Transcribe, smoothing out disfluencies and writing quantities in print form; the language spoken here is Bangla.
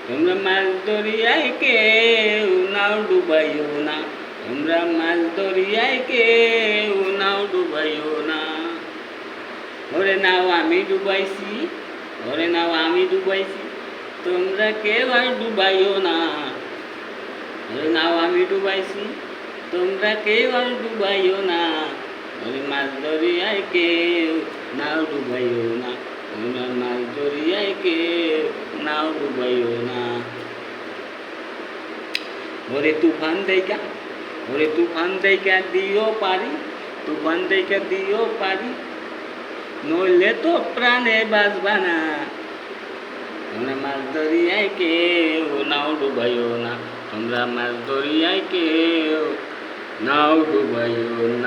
তোমরা মাছ দরিয়ায় কেউ নাও ডুবাইও না, তোমরা মাছ দরিয়ায় কেউ নাও ডুবাইও না। ওরে নাও আমি ডুবাইছি, ওরে নাও আমি ডুবাইছি, তোমরা কেউ আর ডুবাইও না। ওরে নাও আমি ডুবাইছি, তোমরা কেউ আর ডুবাইও না। ওরে মাছ দরিয়ায় কেউ নাও ডুবাইও না, তোমরা মাছ দরিয়ায় কেউ নাও ডুবাইও না। ওরে তুফান দেখা, ওরে তুফান দেখা দিও পারি, তুফান দেখা দিও পারি, নইলে তো প্রাণে বাঁচবা না। তোমরা মাছ দরিয়ায় কেউ নাও ডুবাইও না, তোমরা মাছ দরিয়ায় কেউ নাও ডুবাইও না।